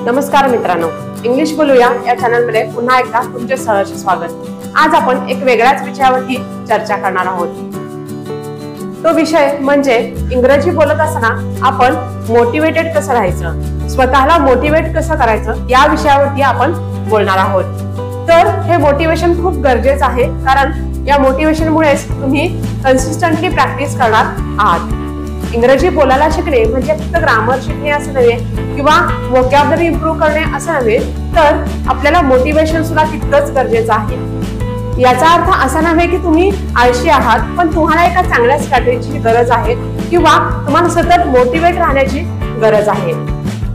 नमस्कार मित्रांनो, इंग्लिश बोलूया या चॅनलमध्ये पुन्हा एकदा तुमचे सहर्ष स्वागत। आज आपण एक वेगळ्याच विषयावरती चर्चा करणार आहोत। तो विषय म्हणजे इंग्रजी बोलत असताना आपण मोटिवेटेड कसं राहायचं, स्वतःला मोटिवेट कसं करायचं या विषयावरती आपण बोलणार आहोत। तर हे मोटिवेशन खूप गरजेचं आहे, कारण या मोटिवेशनमुळेच तुम्ही कन्सिस्टंटली प्रॅक्टिस करणार आहात। इंग्रजी बोलायला शिकणे म्हणजे फक्त ग्रामर शिकणे असं नव्हे किंवा व्होकॅब्युलरी इम्प्रूव्ह करणे असं नव्हे, तर आपल्याला मोटिवेशन सुद्धा तितकंच गरजेचं आहे। याचा अर्थ असा नव्हे की तुम्ही आळशी आहात, पण तुम्हाला एका चांगल्या स्ट्रॅटेजीची गरज आहे किंवा तुम्हाला सतत मोटिवेट राहण्याची गरज आहे।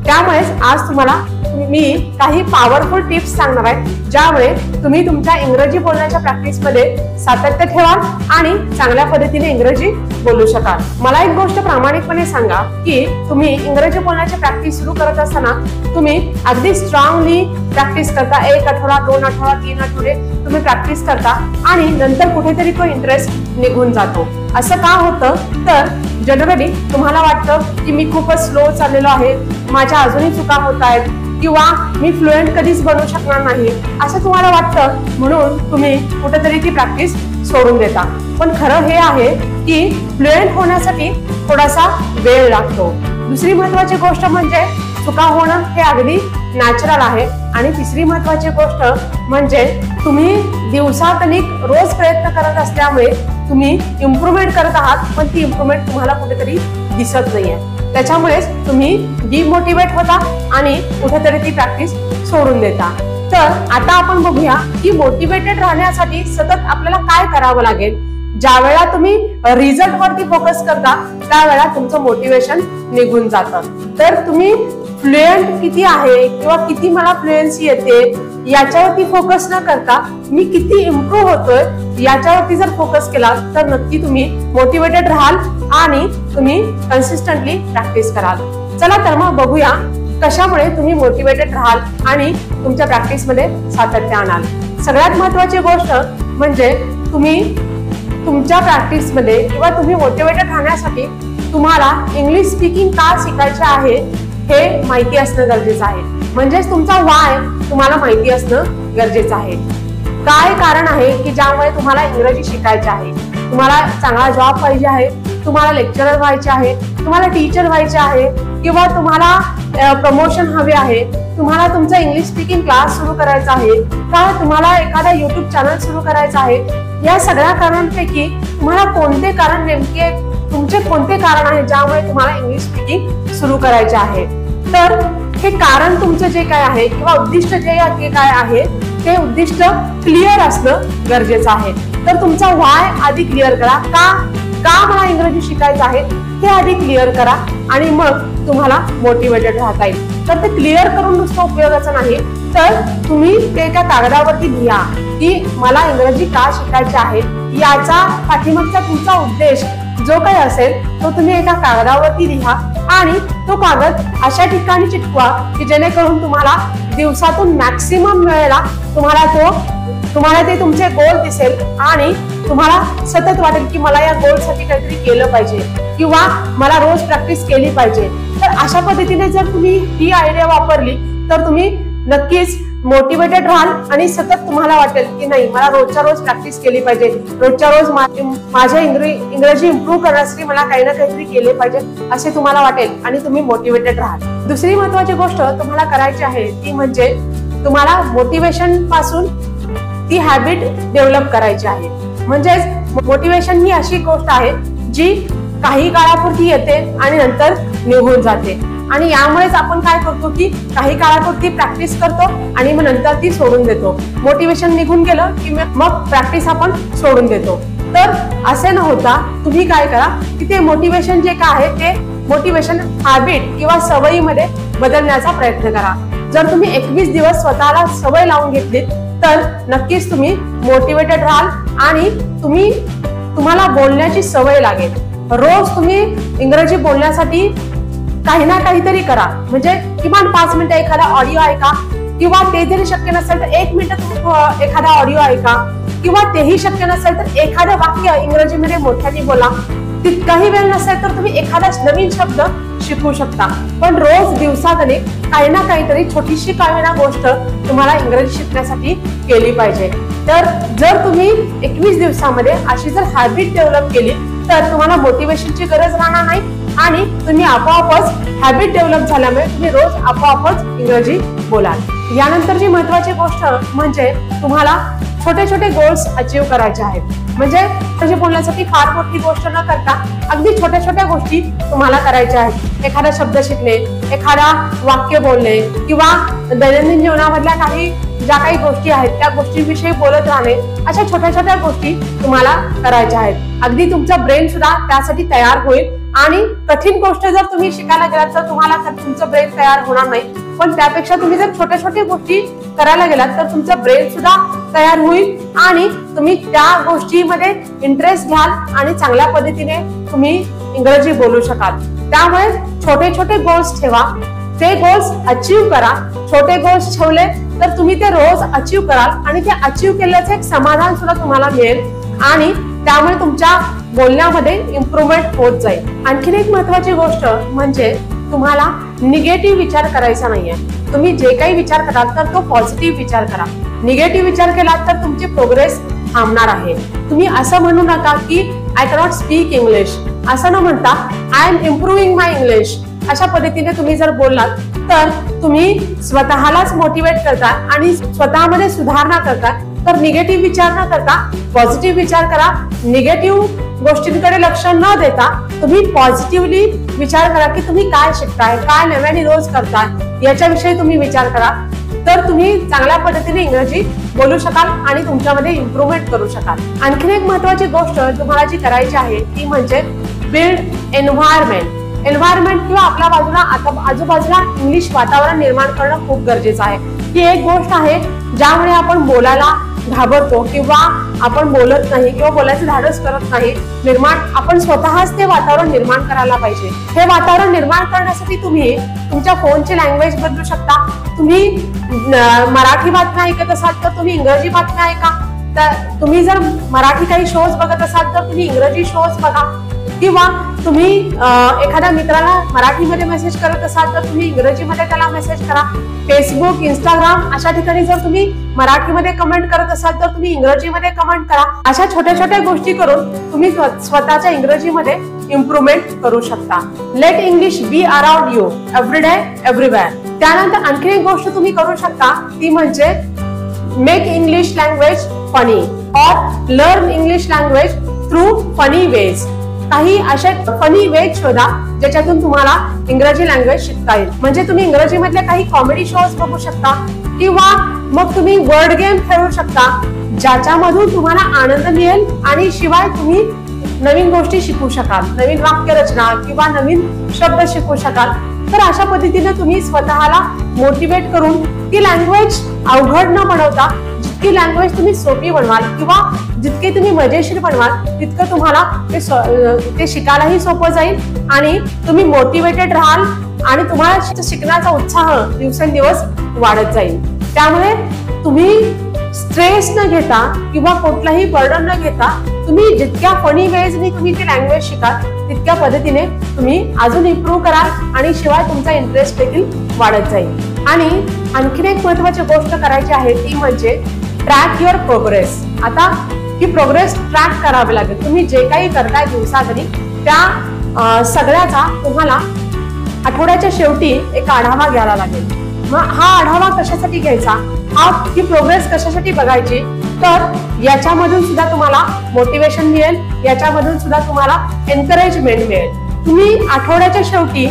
त्यामुळेच आज तुम्हाला मी काही पॉवरफुल टिप्स सांगणार आहे, ज्यामुळे तुम्ही तुमच्या इंग्रजी बोलण्याच्या प्रॅक्टिस मध्ये सातत्य ठेवाल आणि चांगल्या पद्धतीने इंग्रजी बोलू शकाल। मला एक गोष्ट प्रामाणिकपणे सांगा की तुम्ही इंग्रजी बोलण्याची प्रॅक्टिस सुरू करत असताना तुम्ही अगदी स्ट्रॉंगली प्रॅक्टिस करता, 1 आठवडा, 2 आठवडा, 3 आठवडे तुम्ही प्रॅक्टिस करता आणि नंतर कुठेतरी तो इंटरेस्ट निघून जातो। असं का होतं? तर जनरली तुम्हाला वाटतं की मी खूपच स्लो चाललेलो आहे, माझ्या अजूनही चुका होत आहेत किंवा मी फ्लुएंट कधीच बनू शकणार नाही असं तुम्हाला वाटतं, म्हणून तुम्ही कुठेतरी ती प्रॅक्टिस सोडून देता। पण खरं हे आहे की फ्लुएंट होण्यासाठी थोडासा वेळ लागतो। दुसरी महत्त्वाची गोष्ट म्हणजे चुका होणं हे अगदी नॅचरल आहे। आणि तिसरी महत्त्वाची गोष्ट म्हणजे तुम्ही दिवसातनिक रोज प्रयत्न करत असल्यामुळे तुम्ही इम्प्रूव्हमेंट करत आहात, पण ती इम्प्रूव्हमेंट तुम्हाला कुठेतरी दिसत नाहीये। त्याच्यामुळेच तुम्ही डिमोटिवेट होता आणि कुठेतरी ती प्रॅक्टिस सोडून देता। तर आता आपण बघूया की मोटिवेटेड राहण्यासाठी सतत आपल्याला काय करावं लागेल। ज्या वेळा तुम्ही रिझल्ट वरती फोकस करता त्यावेळा तुमचं मोटिवेशन निघून जातं। तर तुम्ही फ्लुएंट किती आहे किंवा किती मला फ्लुएन्सी येते याच्यावरती फोकस न करता मी किती इम्प्रूव्ह होतोय याच्यावरती जर फोकस केला तर नक्की तुम्ही मोटिवेटेड राहाल आणि तुम्ही कन्सिस्टंटली प्रॅक्टिस कराल। चला तर मग बघूया कशामुळे तुम्ही मोटिवेटेड राहाल आणि तुमच्या प्रॅक्टिस मध्ये सातत्य आणाल। सगळ्यात महत्त्वाची गोष्ट म्हणजे तुम्ही तुमच्या प्रॅक्टिस मध्ये किंवा तुम्ही मोटिवेटेड राहण्यासाठी तुम्हाला इंग्लिश स्पीकिंग का शिकायचे आहे हे माहिती असणं गरजेचं आहे। म्हणजेच तुमचा वाय तुम्हाला माहिती असणं गरजेचं आहे। काय कारण आहे की ज्यामुळे तुम्हाला इंग्रजी शिकायचे आहे? तुम्हाला चांगला जॉब पाहिजे आहे, तुम्हाला लेक्चरर व्हायचे आहे, तुम्हाला टीचर व्हायचे आहे किंवा तुम्हाला प्रमोशन हवे आहे, तुम्हाला तुमचा इंग्लिश स्पीकिंग क्लास सुरू करायचा आहे का तुम्हाला एखादा युट्यूब चॅनल सुरू करायचा आहे? या सगळ्या कारणांपैकी तुम्हाला कोणते कारण नेमके तुमचे कोणते कारण आहे ज्यामुळे तुम्हाला इंग्लिश स्पीकिंग सुरू करायचे आहे? तर हे कारण तुमचं जे काय आहे किंवा उद्दिष्ट जे काय आहे ते उद्दिष्ट क्लिअर असणं गरजेचं आहे। तर तुमचा वाय आधी क्लिअर करा, का मला इंग्रजी शिकायचं आहे हे आधी क्लिअर करा आणि मग तुम्हाला मोटिवेटेड राहता येईल। तर ते क्लिअर करून नुसतं उपयोगाचं नाही, तर तुम्ही ते एका कागदावरती लिहा की मला इंग्रजी का शिकायचे आहे, याचा पाठीमागचा तुमचा उद्देश जो काही असेल तो तुम्ही एका कागदावरती लिहा आणि तो कागद अशा ठिकाणी चिटकवा की जेणेकरून तुम्हाला दिवसातून मॅक्सिमम वेळेला तुम्हाला ते तुमचे गोल दिसेल आणि तुम्हाला सतत वाटेल की मला या गोलसाठी काहीतरी केलं पाहिजे किंवा मला रोज प्रॅक्टिस केली पाहिजे। तर अशा पद्धतीने जर तुम्ही ही आयडिया वापरली तर तुम्ही नक्कीच मोटिवेटेड राहाल आणि सतत तुम्हाला वाटेल की नाही मला रोजच्या रोज प्रॅक्टिस केली पाहिजे, रोजच्या रोज माझ्या इंग्रजी इम्प्रूव्ह करण्यासाठी मला काही ना काहीतरी केले पाहिजे असे तुम्हाला वाटेल आणि तुम्ही मोटिवेटेड राहाल। दुसरी महत्त्वाची गोष्ट तुम्हाला करायची आहे ती म्हणजे तुम्हाला मोटिवेशन पासून ती हॅबिट डेव्हलप करायची आहे। म्हणजेच मोटिवेशन ही अशी गोष्ट आहे जी काही काळापुरती येते आणि नंतर निघून जाते आणि यामुळेच आपण काय करतो की काही काळापुरती प्रॅक्टिस करतो आणि मग नंतर ती सोडून देतो। मोटिवेशन निघून गेलं की मग प्रॅक्टिस आपण सोडून देतो। तर असे न होता तुम्ही काय करा की ते मोटिवेशन जे काय आहे ते मोटिवेशन हॅबिट किंवा सवयीमध्ये बदलण्याचा प्रयत्न करा। जर तुम्ही 21 दिवस स्वतःला सवय लावून घेतली तर नक्कीच तुम्ही मोटिवेटेड राहाल आणि तुम्हाला बोलण्याची सवय लागेल। रोज तुम्ही इंग्रजी बोलण्यासाठी काही ना काहीतरी करा, म्हणजे किमान 5 मिनिटं एखादा ऑडिओ ऐका किंवा ते जरी शक्य नसेल तर 1 मिनिट तुम्ही एखादा ऑडिओ ऐका किंवा तेही शक्य नसेल तर एखादं वाक्य इंग्रजीमध्ये मोठ्याने बोला। तितकाही वेळ नसेल तर तुम्ही एखादा नवीन शब्द शिकू शकता, पण रोज दिवसागणिक काही ना काहीतरी छोटीशी काही ना गोष्ट तुम्हाला इंग्रजी शिकण्यासाठी केली पाहिजे. तर जर तुम्ही 21 दिवसामध्ये अशी जर हॅबिट डेव्हलप केली तर तुम्हाला मोटिवेशनची गरज राहणार नाही आणि तुम्ही आपोआपच हॅबिट डेव्हलप झाल्यामुळे तुम्ही रोज आपोआपच इंग्रजी बोलाल. यानंतरची महत्वाची गोष्ट म्हणजे तुम्हाला छोटे छोटे गोल्स अचीव करायचे आहेत. म्हणजे इंग्रजी बोलण्यासाठी फार मोठी गोष्ट न करता अगदी छोट्या छोट्या गोष्टी तुम्हाला करायच्या आहेत. एखादा शब्द शिकणे, एखादा वाक्य बोलणे किंवा दैनंदिन जीवनामधल्या काही ज्या काही गोष्टी आहेत त्या गोष्टींविषयी बोलत राहणे, अशा छोट्या छोट्या गोष्टी तुम्हाला करायच्या आहेत. अगदी तुमचं ब्रेन सुद्धा त्यासाठी तयार होईल आणि कठीण गोष्ट जर तुम्ही शिकायला गेलात तर तुम्हाला तुमचं ब्रेन तयार होणार नाही, पण त्यापेक्षा तुम्ही जर छोट्या छोट्या गोष्टी करायला गेलात तर तुमचं ब्रेन सुद्धा तयार होईल आणि तुम्ही त्या गोष्टीमध्ये इंटरेस्ट घ्याल आणि चांगल्या पद्धतीने तुम्ही इंग्रजी बोलू शकाल. त्यामुळे छोटे छोटे गोल्स ठेवा, ते गोल्स अचीव करा. छोटे गोल्स ठेवले तर तुम्ही ते रोज अचीव कराल आणि ते अचीव केल्याचं एक समाधान सुद्धा तुम्हाला मिळेल आणि त्यामुळे तुमच्या बोलण्यामध्ये इम्प्रूव्हमेंट होत जाईल. आणखीन एक महत्वाची गोष्ट म्हणजे तुम्हाला निगेटिव्ह विचार करायचा नाहीये. तुम्ही जे काही विचार कराल तर तो पॉझिटिव्ह विचार करा. निगेटिव्ह विचार केला तर तुमची प्रोग्रेस थांबणार आहे. तुम्ही असं म्हणू नका की आय कॅनॉट स्पीक इंग्लिश, असं न म्हणता I am improving my English, अशा पद्धतीने तुम्ही जर बोललात तर तुम्ही स्वतःलाच मोटिवेट करता आणि स्वतःमध्ये सुधारणा करता. तर निगेटिव्ह विचार न करता पॉझिटिव्ह विचार करा. निगेटिव्ह गोष्टींकडे लक्ष न देता तुम्ही पॉझिटिव्हली विचार करा की तुम्ही काय शिकताय, काय नव्याने रोज करताय याच्याविषयी तुम्ही विचार करा. तर तुम्ही चांगल्या पद्धतीने इंग्रजी बोलू शकाल आणि तुमच्यामध्ये इम्प्रूव्हमेंट करू शकाल. आणखीन एक महत्वाची गोष्ट तुम्हाला जी करायची आहे ती म्हणजे बिल्ड एन्व्हायरमेंट. एन्व्हायरमेंट किंवा आपल्या बाजूला आजूबाजूला इंग्लिश वातावरण निर्माण करणं खूप गरजेचं आहे. ही एक गोष्ट आहे ज्यामुळे आपण बोलायला घाबरतो किंवा आपण बोलत नाही किंवा बोलायचं धाडस करत नाही. आपण स्वतःच ते वातावरण निर्माण करायला पाहिजे. हे वातावरण निर्माण करण्यासाठी तुम्ही तुमच्या फोनची लँग्वेज बदलू शकता. तुम्ही मराठी बातम्या ऐकत असाल तर तुम्ही इंग्रजी बातम्या ऐका. तर तुम्ही जर मराठी काही शोज बघत असाल तर तुम्ही इंग्रजी शोज बघा किंवा तुम्ही एखाद्या मित्राला मराठीमध्ये मेसेज करत असाल तर तुम्ही इंग्रजीमध्ये त्याला मेसेज करा. फेसबुक, इंस्टाग्राम अशा ठिकाणी जर तुम्ही मराठीमध्ये कमेंट करत असाल तर तुम्ही इंग्रजीमध्ये कमेंट करा. अशा छोट्या छोट्या गोष्टी करून तुम्ही स्वतःच्या इंग्रजीमध्ये इम्प्रूव्हमेंट करू शकता. Let English be around you every day everywhere. त्यानंतर आणखी एक गोष्ट तुम्ही करू शकता ती म्हणजे मेक इंग्लिश लँग्वेज फनी और learn English language through funny ways. काही अशा फनी वेज शोधा ज्याच्यातून तुम्हाला इंग्रजी लँग्वेज शिकता येईल. म्हणजे तुम्ही इंग्रजी मधले काही कॉमेडी शोज बघू शकता किंवा मग तुम्ही वर्ड गेम खेळू शकता ज्याच्यामधून तुम्हाला आनंद मिळेल आणि शिवाय तुम्ही नवीन गोष्टी शिकू शकाल, नवीन वाक्यरचना किंवा नवीन शब्द शिकू शकाल. तर अशा पद्धतीने तुम्ही स्वतःला मोटिवेट करून ती लँग्वेज अवघड न बनवता जितकी लँग्वेज तुम्ही सोपी बनवाल किंवा जितके तुम्ही मजेशीर बनवाल तितकं तुम्हाला ते शिकायलाही सोपं जाईल आणि तुम्ही मोटिवेटेड राहाल आणि तुम्हाला शिकण्याचा उत्साह दिवसेंदिवस वाढत जाईल. त्यामुळे तुम्ही स्ट्रेस न घेता किंवा कुठलाही बर्डन न घेता तुम्ही जितक्या फनी वेजनी तुम्ही ती लँग्वेज शिकाल तितक्या पद्धतीने तुम्ही अजून इम्प्रूव्ह कराल आणि शिवाय तुमचा इंटरेस्ट देखील वाढत जाईल. आणि आणखीन एक महत्वाची गोष्ट करायची आहे ती म्हणजे ट्रॅक युअर प्रोग्रेस. आता ही प्रोग्रेस ट्रॅक करावी लागेल. तुम्ही जे काही करताय दिवसागणी त्या सगळ्याचा तुम्हाला आठवड्याच्या शेवटी एक आढावा घ्यायला लागेल. मग हा आढावा कशासाठी घ्यायचा, ही प्रोग्रेस कशासाठी बघायची, तर याच्यामधून सुद्धा तुम्हाला मोटिवेशन मिळेल, याच्यामधून सुद्धा तुम्हाला एनकरेजमेंट मिळेल. तुम्ही आठवड्याच्या शेवटी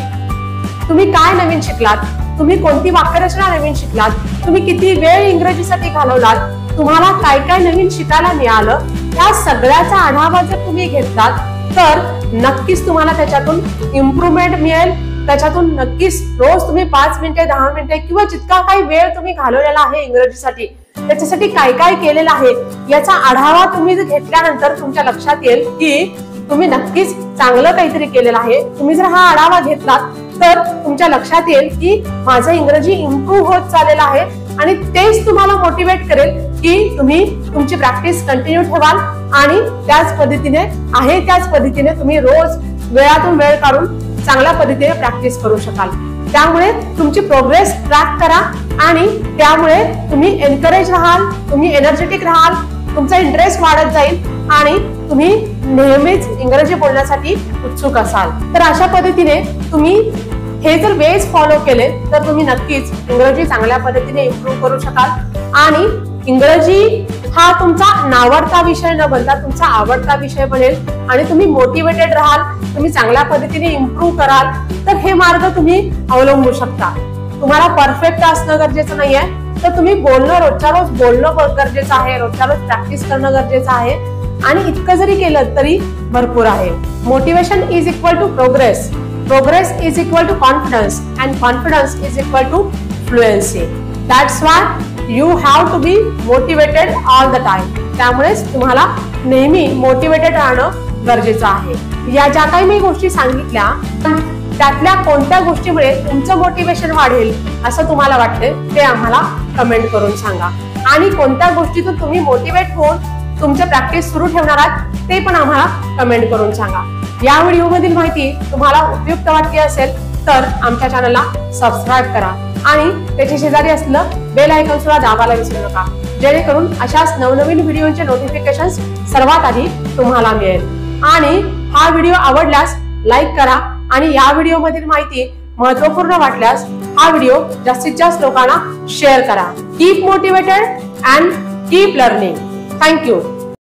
तुम्ही काय नवीन शिकलात, तुम्ही कोणती वाक्यरचना नवीन शिकलात, तुम्ही किती वेळ इंग्रजीसाठी घालवलात, तुम्हाला काय काय नवीन शिकायला मिळालं, या सगळ्याचा आढावा जर तुम्ही घेतलात तर नक्कीच तुम्हाला त्याच्यातून इम्प्रूव्हमेंट मिळेल. त्याच्यातून नक्कीच रोज तुम्ही 5 मिनिटे 10 मिनिटे किंवा जितका काही वेळ तुम्ही घालवलेला आहे इंग्रजीसाठी त्याच्यासाठी काय काय केलेलं आहे याचा आढावा तुम्ही घेतल्यानंतर तुमच्या लक्षात येईल की तुम्ही नक्कीच चांगलं काहीतरी केलेलं आहे. तुम्ही जर हा आढावा घेतलात तर तुमच्या लक्षात येईल की माझं इंग्रजी इम्प्रूव्ह होत चाललेलं आहे आणि तेच तुम्हाला मोटिवेट करेल की तुम्ही तुमची प्रॅक्टिस कंटिन्यू ठेवाल आणि त्याच पद्धतीने तुम्ही रोज वेळातून वेळ काढून चांगल्या पद्धतीने प्रॅक्टिस करू शकाल। त्यामुळे तुमची प्रोग्रेस ट्रॅक करा आणि त्यामुळे तुम्ही एनकरेज राहाल, तुम्ही एनर्जेटिक राहाल, तुमचा इंटरेस्ट वाढत जाईल आणि तुम्ही नेहमीच इंग्रजी बोलण्यासाठी उत्सुक असाल। तर अशा पद्धतीने तुम्ही हे जर वेज फॉलो केले तर तुम्ही नक्कीच इंग्रजी चांगल्या पद्धतीने इम्प्रूव्ह करू शकाल आणि इंग्रजी हा तुमचा नावडता विषय न बनता तुमचा आवडता विषय बनेल आणि तुम्ही मोटिवेटेड राहाल, तुम्ही चांगल्या पद्धतीने इम्प्रूव्ह कराल। तर हे मार्ग तुम्ही अवलंबू शकता। तुम्हाला परफेक्ट असणं गरजेचं नाहीये, तर तुम्ही बोलणं रोजच्या रोज बोलणं गरजेचं आहे, रोजच्या रोज प्रॅक्टिस करणं गरजेचं आहे आणि इतकं जरी केलं तरी भरपूर आहे। Motivation is equal to progress, progress is equal to confidence and confidence is equal to fluency. That's why you have to be motivated all the time. त्यामुळेच तुम्हाला नेहमी मोटिवेटेड राहणं गरजेचं आहे। या ज्या काही मी गोष्टी सांगितल्या त्यातल्या कोणत्या गोष्टीमुळे तुमचं मोटिवेशन वाढेल असं तुम्हाला वाटते ते आम्हाला कमेंट करून सांगा आणि कोणत्या गोष्टीतून तुम्ही मोटिवेट होऊन तुमचे प्रॅक्टिस सुरू ठेवणार आहात ते पण आम्हाला कमेंट करून सांगा। या व्हिडिओ मधील माहिती तुम्हाला उपयुक्त वाटली असेल तर आमच्या चॅनलला सबस्क्राईब करा आणि त्याच्या शेजारी असलेलं बेल आयकॉन सुद्धा दाबायला विसरू नका, जेणेकरून अशाच नवनवीन व्हिडिओचे नोटिफिकेशन सर्वात आधी तुम्हाला मिळेल। आणि हा व्हिडिओ आवडल्यास लाईक करा आणि या व्हिडिओ मधील माहिती महत्त्वपूर्ण वाटल्यास हा व्हिडिओ जास्तीत जास्त लोकांना शेअर करा। Keep motivated and keep learning. Thank you.